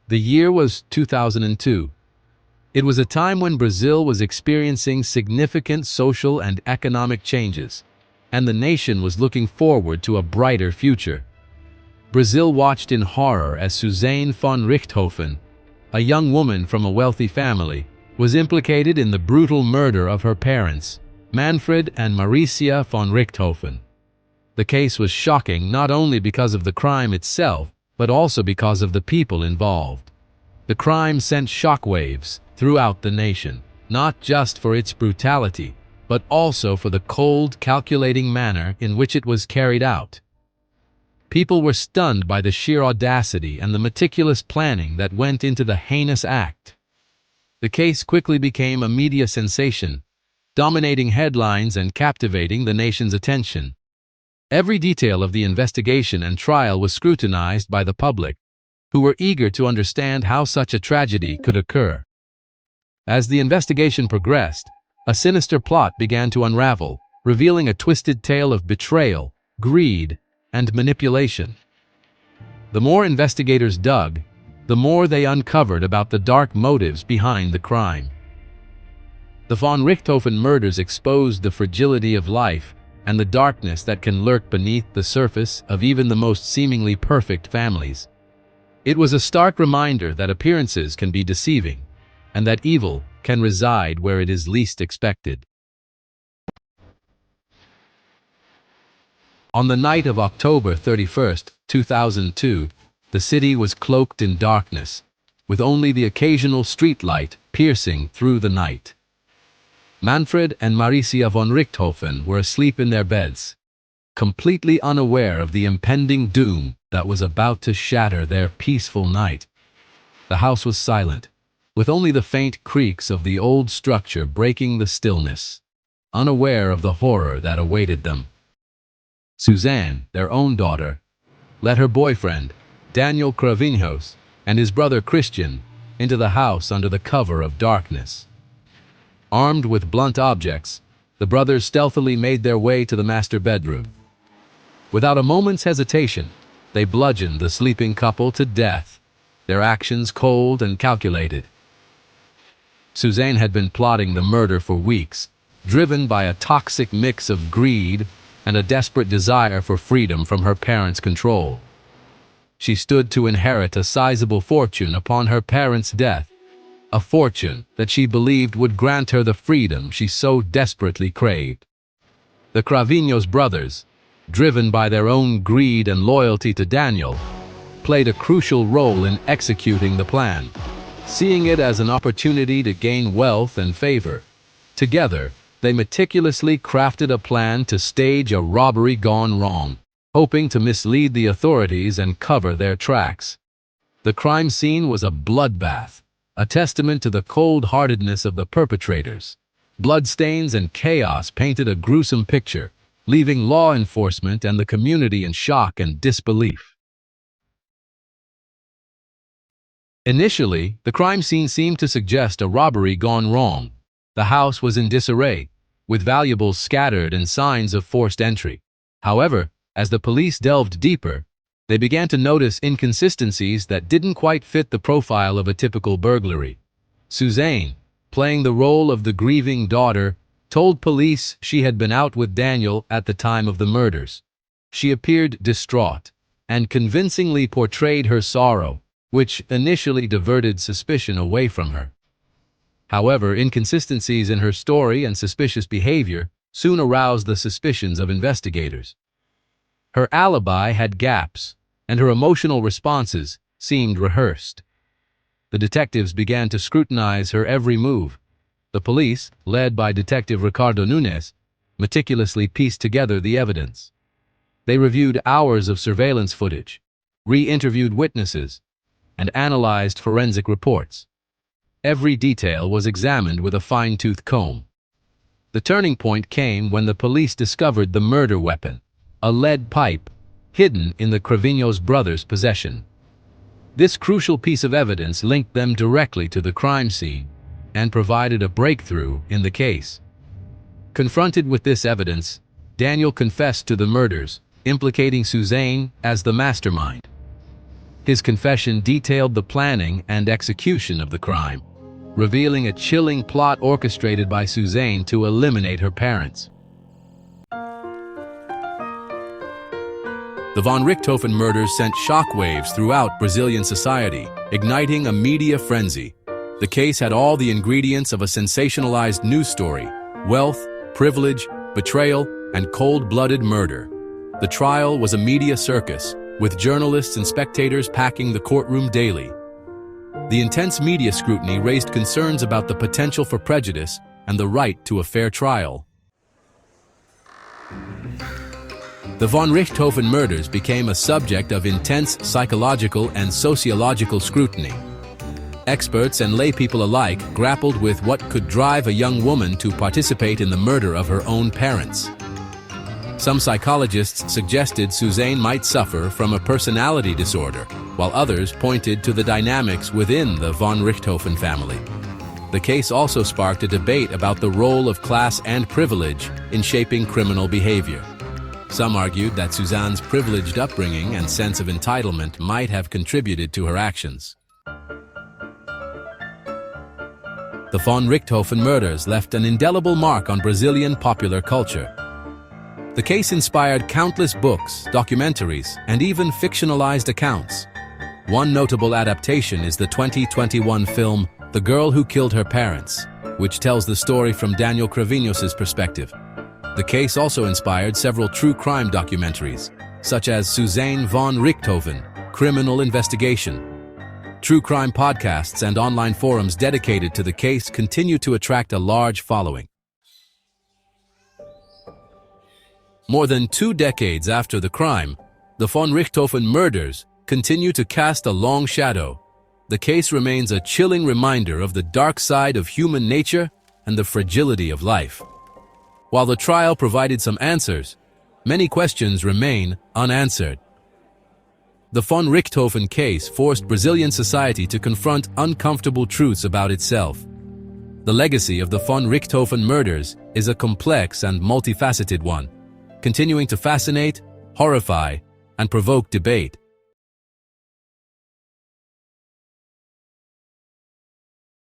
The year was 2002. It was a time when Brazil was experiencing significant social and economic changes, and the nation was looking forward to a brighter future. Brazil watched in horror as Suzane von Richthofen, a young woman from a wealthy family, was implicated in the brutal murder of her parents, Manfred and Maricia von Richthofen. The case was shocking not only because of the crime itself, but also because of the people involved. The crime sent shockwaves throughout the nation, not just for its brutality, but also for the cold, calculating manner in which it was carried out. People were stunned by the sheer audacity and the meticulous planning that went into the heinous act. The case quickly became a media sensation, dominating headlines and captivating the nation's attention. Every detail of the investigation and trial was scrutinized by the public, who were eager to understand how such a tragedy could occur. As the investigation progressed, a sinister plot began to unravel, revealing a twisted tale of betrayal, greed, and manipulation. The more investigators dug, the more they uncovered about the dark motives behind the crime. The von Richthofen murders exposed the fragility of life and the darkness that can lurk beneath the surface of even the most seemingly perfect families. It was a stark reminder that appearances can be deceiving, and that evil can reside where it is least expected. On the night of October 31st, 2002, the city was cloaked in darkness, with only the occasional streetlight piercing through the night. Manfred and Maricia von Richthofen were asleep in their beds, completely unaware of the impending doom that was about to shatter their peaceful night. The house was silent, with only the faint creaks of the old structure breaking the stillness, unaware of the horror that awaited them. Suzane, their own daughter, led her boyfriend, Daniel Cravinhos, and his brother Christian into the house under the cover of darkness. Armed with blunt objects, the brothers stealthily made their way to the master bedroom. Without a moment's hesitation, they bludgeoned the sleeping couple to death, their actions cold and calculated. Suzane had been plotting the murder for weeks, driven by a toxic mix of greed and a desperate desire for freedom from her parents' control. She stood to inherit a sizable fortune upon her parents' death, a fortune that she believed would grant her the freedom she so desperately craved. The Cravinhos brothers, driven by their own greed and loyalty to Daniel, played a crucial role in executing the plan, seeing it as an opportunity to gain wealth and favor. Together, they meticulously crafted a plan to stage a robbery gone wrong, hoping to mislead the authorities and cover their tracks. The crime scene was a bloodbath, a testament to the cold-heartedness of the perpetrators. Bloodstains and chaos painted a gruesome picture, leaving law enforcement and the community in shock and disbelief. Initially, the crime scene seemed to suggest a robbery gone wrong. The house was in disarray, with valuables scattered and signs of forced entry. However, as the police delved deeper, they began to notice inconsistencies that didn't quite fit the profile of a typical burglary. Suzane, playing the role of the grieving daughter, told police she had been out with Daniel at the time of the murders. She appeared distraught and convincingly portrayed her sorrow, which initially diverted suspicion away from her. However, inconsistencies in her story and suspicious behavior soon aroused the suspicions of investigators. Her alibi had gaps, and her emotional responses seemed rehearsed. The detectives began to scrutinize her every move. The police, led by Detective Ricardo Nunes, meticulously pieced together the evidence. They reviewed hours of surveillance footage, re-interviewed witnesses, and analyzed forensic reports. Every detail was examined with a fine-tooth comb. The turning point came when the police discovered the murder weapon, a lead pipe, hidden in the Cravinhos brothers' possession. This crucial piece of evidence linked them directly to the crime scene and provided a breakthrough in the case. Confronted with this evidence, Daniel confessed to the murders, implicating Suzane as the mastermind. His confession detailed the planning and execution of the crime, revealing a chilling plot orchestrated by Suzane to eliminate her parents. The von Richthofen murders sent shockwaves throughout Brazilian society, igniting a media frenzy. The case had all the ingredients of a sensationalized news story: wealth, privilege, betrayal, and cold-blooded murder. The trial was a media circus, with journalists and spectators packing the courtroom daily. The intense media scrutiny raised concerns about the potential for prejudice and the right to a fair trial. The von Richthofen murders became a subject of intense psychological and sociological scrutiny. Experts and laypeople alike grappled with what could drive a young woman to participate in the murder of her own parents. Some psychologists suggested Suzane might suffer from a personality disorder, while others pointed to the dynamics within the von Richthofen family. The case also sparked a debate about the role of class and privilege in shaping criminal behavior. Some argued that Suzane's privileged upbringing and sense of entitlement might have contributed to her actions. The von Richthofen murders left an indelible mark on Brazilian popular culture. The case inspired countless books, documentaries, and even fictionalized accounts. One notable adaptation is the 2021 film The Girl Who Killed Her Parents, which tells the story from Daniel Cravinhos' perspective. The case also inspired several true crime documentaries, such as Suzane von Richthofen, Criminal Investigation. True crime podcasts and online forums dedicated to the case continue to attract a large following. More than 2 decades after the crime, the von Richthofen murders continue to cast a long shadow. The case remains a chilling reminder of the dark side of human nature and the fragility of life. While the trial provided some answers, many questions remain unanswered. The von Richthofen case forced Brazilian society to confront uncomfortable truths about itself. The legacy of the von Richthofen murders is a complex and multifaceted one, continuing to fascinate, horrify, and provoke debate.